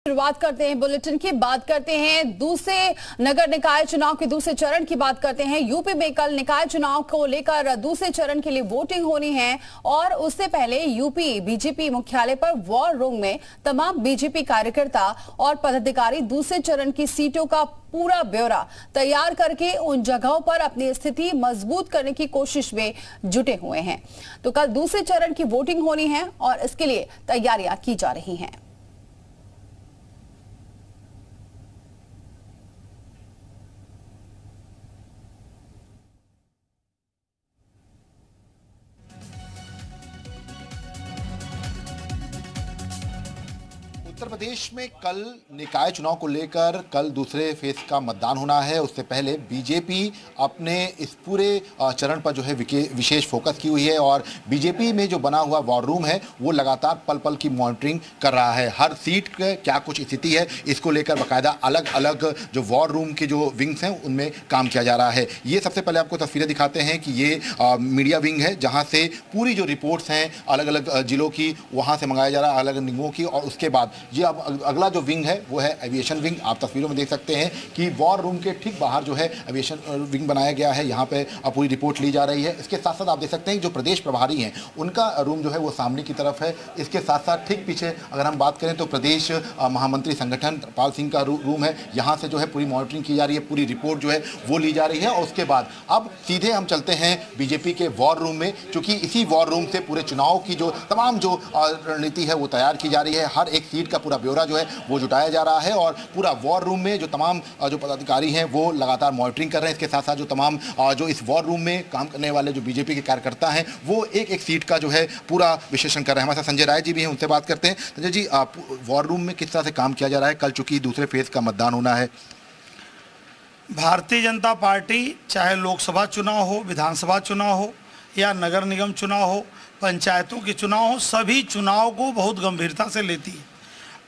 शुरुआत करते हैं बुलेटिन की। बात करते हैं दूसरे नगर निकाय चुनाव के दूसरे चरण की बात करते हैं। यूपी में कल निकाय चुनाव को लेकर दूसरे चरण के लिए वोटिंग होनी है और उससे पहले यूपी बीजेपी मुख्यालय पर वॉर रूम में तमाम बीजेपी कार्यकर्ता और पदाधिकारी दूसरे चरण की सीटों का पूरा ब्यौरा तैयार करके उन जगहों पर अपनी स्थिति मजबूत करने की कोशिश में जुटे हुए हैं। तो कल दूसरे चरण की वोटिंग होनी है और इसके लिए तैयारियां की जा रही हैं। उत्तर प्रदेश में कल निकाय चुनाव को लेकर कल दूसरे फेज का मतदान होना है। उससे पहले बीजेपी अपने इस पूरे चरण पर जो है विशेष फोकस की हुई है और बीजेपी में जो बना हुआ वॉर रूम है वो लगातार पल पल की मॉनिटरिंग कर रहा है। हर सीट के क्या कुछ स्थिति है इसको लेकर बाकायदा अलग अलग जो वॉर रूम के जो विंग्स हैं उनमें काम किया जा रहा है। ये सबसे पहले आपको तस्वीरें दिखाते हैं कि ये मीडिया विंग है जहाँ से पूरी जो रिपोर्ट्स हैं अलग अलग जिलों की वहाँ से मंगाया जा रहा है, अलग अलग निगमों की। और उसके बाद ये अब अगला जो विंग है वो है एविएशन विंग। आप तस्वीरों में देख सकते हैं कि वॉर रूम के ठीक बाहर जो है एविएशन विंग बनाया गया है। यहाँ पे पूरी रिपोर्ट ली जा रही है। इसके साथ साथ आप देख सकते हैं जो प्रदेश प्रभारी हैं उनका रूम जो है वो सामने की तरफ है। इसके साथ साथ ठीक पीछे अगर हम बात करें तो प्रदेश महामंत्री संगठन पाल सिंह का रूम है। यहाँ से जो है पूरी मॉनिटरिंग की जा रही है, पूरी रिपोर्ट जो है वो ली जा रही है। और उसके बाद अब सीधे हम चलते हैं बीजेपी के वॉर रूम में, क्योंकि इसी वॉर रूम से पूरे चुनाव की जो तमाम जो रणनीति है वो तैयार की जा रही है। हर एक सीट का पूरा ब्यौरा जो है वो जुटाया जा रहा है और पूरा वॉर रूम में जो तमाम जो पदाधिकारी हैं वो लगातार मॉनिटरिंग कर रहे हैं। इसके साथ साथ जो तमाम जो इस वॉर रूम में काम करने वाले जो बीजेपी के कार्यकर्ता हैं वो एक एक सीट का जो है पूरा विश्लेषण कर रहे हैं। हमारे साथ संजय राय जी भी हैं, उनसे बात करते हैं। संजय जी, वॉर रूम में किस तरह से काम किया जा रहा है? कल चूंकि दूसरे फेज का मतदान होना है। भारतीय जनता पार्टी चाहे लोकसभा चुनाव हो, विधानसभा चुनाव हो या नगर निगम चुनाव हो, पंचायतों के चुनाव हो, सभी चुनाव को बहुत गंभीरता से लेती है।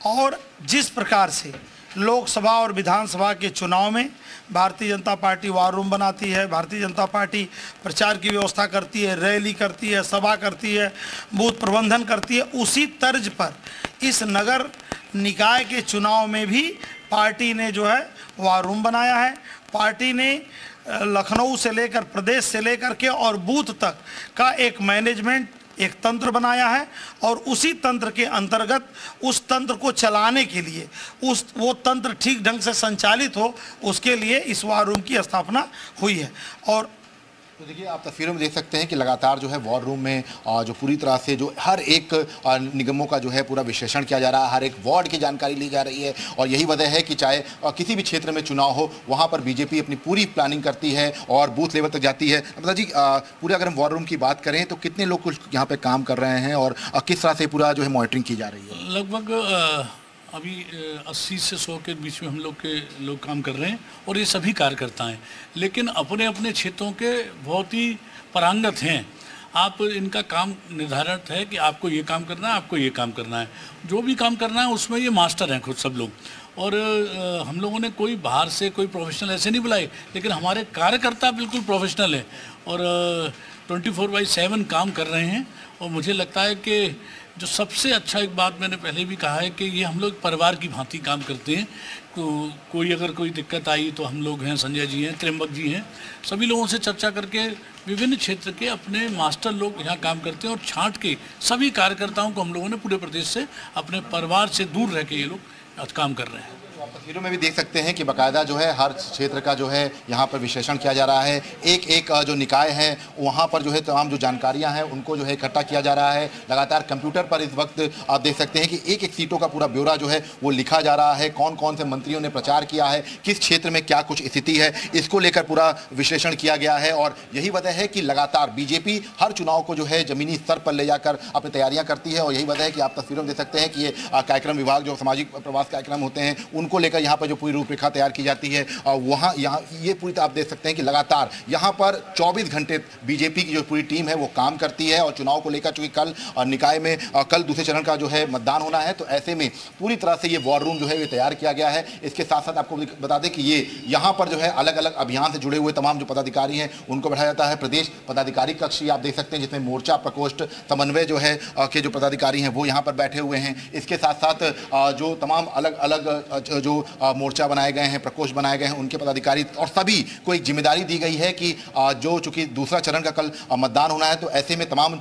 और जिस प्रकार से लोकसभा और विधानसभा के चुनाव में Bharatiya Janata party war room बनाती है, भारतीय जनता पार्टी प्रचार की व्यवस्था करती है, रैली करती है, सभा करती है, बूथ प्रबंधन करती है, उसी तर्ज पर इस नगर निकाय के चुनाव में भी पार्टी ने जो है वॉर रूम बनाया है। पार्टी ने लखनऊ से लेकर प्रदेश से लेकर के और बूथ तक का एक मैनेजमेंट, एक तंत्र बनाया है और उसी तंत्र के अंतर्गत उस तंत्र को चलाने के लिए वो तंत्र ठीक ढंग से संचालित हो उसके लिए इस वॉर रूम की स्थापना हुई है। और तो देखिए, आप तस्वीरों में देख सकते हैं कि लगातार जो है वॉर रूम में जो पूरी तरह से जो हर एक निगमों का जो है पूरा विश्लेषण किया जा रहा है, हर एक वार्ड की जानकारी ली जा रही है। और यही वजह है कि चाहे किसी भी क्षेत्र में चुनाव हो वहाँ पर बीजेपी अपनी पूरी प्लानिंग करती है और बूथ लेवल तक जाती है। मतलब जी, पूरे अगर हम वॉर रूम की बात करें तो कितने लोग कुछ यहाँ पर काम कर रहे हैं और किस तरह से पूरा जो है मॉनिटरिंग की जा रही है? लगभग अभी 80 से 100 के बीच में हम लोग काम कर रहे हैं और ये सभी कार्यकर्ता हैं, लेकिन अपने अपने क्षेत्रों के बहुत ही पारंगत हैं। आप इनका काम निर्धारित है कि आपको ये काम करना है, आपको ये काम करना है, जो भी काम करना है उसमें ये मास्टर हैं खुद सब लोग। और हम लोगों ने कोई बाहर से कोई प्रोफेशनल ऐसे नहीं बुलाए, लेकिन हमारे कार्यकर्ता बिल्कुल प्रोफेशनल हैं और 24/7 काम कर रहे हैं। और मुझे लगता है कि जो सबसे अच्छा एक बात मैंने पहले भी कहा है कि ये हम लोग परिवार की भांति काम करते हैं। कोई अगर कोई दिक्कत आई तो हम लोग हैं, संजय जी हैं, त्र्यंबक जी हैं, सभी लोगों से चर्चा करके विभिन्न क्षेत्र के अपने मास्टर लोग यहाँ काम करते हैं और छांट के सभी कार्यकर्ताओं को हम लोगों ने पूरे प्रदेश से अपने परिवार से दूर रह के ये लोग काम कर रहे हैं। तस्वीरों में भी देख सकते हैं कि बाकायदा जो है हर क्षेत्र का जो है यहाँ पर विश्लेषण किया जा रहा है। एक एक जो निकाय है वहाँ पर जो है तमाम जो जानकारियाँ हैं उनको जो है इकट्ठा किया जा रहा है। लगातार कंप्यूटर पर इस वक्त आप देख सकते हैं कि एक एक सीटों का पूरा ब्यौरा जो है वो लिखा जा रहा है। कौन कौन से मंत्रियों ने प्रचार किया है, किस क्षेत्र में क्या कुछ स्थिति है, इसको लेकर पूरा विश्लेषण किया गया है। और यही वजह है कि लगातार बीजेपी हर चुनाव को जो है ज़मीनी स्तर पर ले जाकर अपनी तैयारियाँ करती है। और यही वजह है कि आप तस्वीरों में देख सकते हैं कि ये कार्यक्रम विभाग जो सामाजिक प्रवास कार्यक्रम होते हैं उनको लेकर का यहाँ पर जो पूरी रूपरेखा तैयार की जाती है, वहाँ यहाँ ये पूरी आप देख सकते हैं कि लगातार यहाँ पर 24 घंटे बीजेपी की जो पूरी टीम है वो काम करती है। और चुनाव को लेकर चूंकि कल निकाय में कल दूसरे चरण का जो है मतदान होना है, तो ऐसे में पूरी तरह से ये वॉर रूम जो है ये तैयार किया गया है। इसके साथ साथ आपको बता दें कि ये यहाँ पर जो है अलग अलग अभियान से जुड़े हुए तमाम जो पदाधिकारी हैं उनको बैठाया जाता है। प्रदेश पदाधिकारी कक्ष आप देख सकते हैं, जिसमें मोर्चा प्रकोष्ठ समन्वय जो है के जो पदाधिकारी हैं वो यहाँ पर बैठे हुए हैं। इसके साथ साथ जो तमाम अलग अलग जो मोर्चा बनाए गए हैं, प्रकोष्ठ बनाए गए हैं, उनके पदाधिकारी और सभी को एक जिम्मेदारी दी गई है कि जो चूंकि दूसरा चरण का कल मतदान होना है, तो ऐसे में तमाम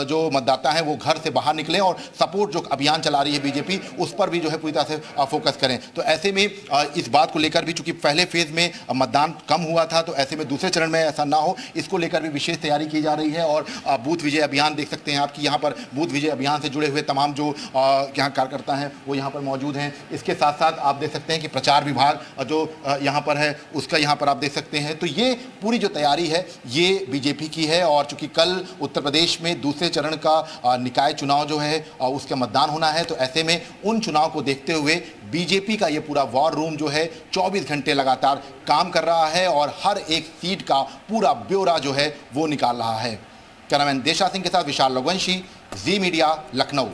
जो मतदाता हैं वो घर से बाहर निकलें और सपोर्ट जो अभियान चला रही है बीजेपी उस पर भी जो है पूरी तरह से फोकस करें। तो ऐसे में इस बात को लेकर भी चूंकि पहले फेज में मतदान कम हुआ था, तो ऐसे में दूसरे चरण में ऐसा ना हो, इसको लेकर भी विशेष तैयारी की जा रही है। और बूथ विजय अभियान देख सकते हैं आप कि यहाँ पर बूथ विजय अभियान से जुड़े हुए तमाम जो यहाँ कार्यकर्ता हैं वो यहाँ पर मौजूद हैं। इसके साथ साथ आप देख सकते हैं कि प्रचार विभाग जो यहाँ पर है उसका यहाँ पर आप देख सकते हैं। तो ये पूरी जो तैयारी है ये बीजेपी की है। और चूंकि कल उत्तर प्रदेश में दूसरे चरण का निकाय चुनाव जो है उसका मतदान होना है, तो ऐसे में उन चुनाव को देखते हुए बीजेपी का ये पूरा वॉर रूम जो है 24 घंटे लगातार काम कर रहा है और हर एक सीट का पूरा ब्यौरा जो है वो निकाल रहा है। कैमरामैन देशा सिंह के साथ विशाल रघुवंशी, जी मीडिया, लखनऊ।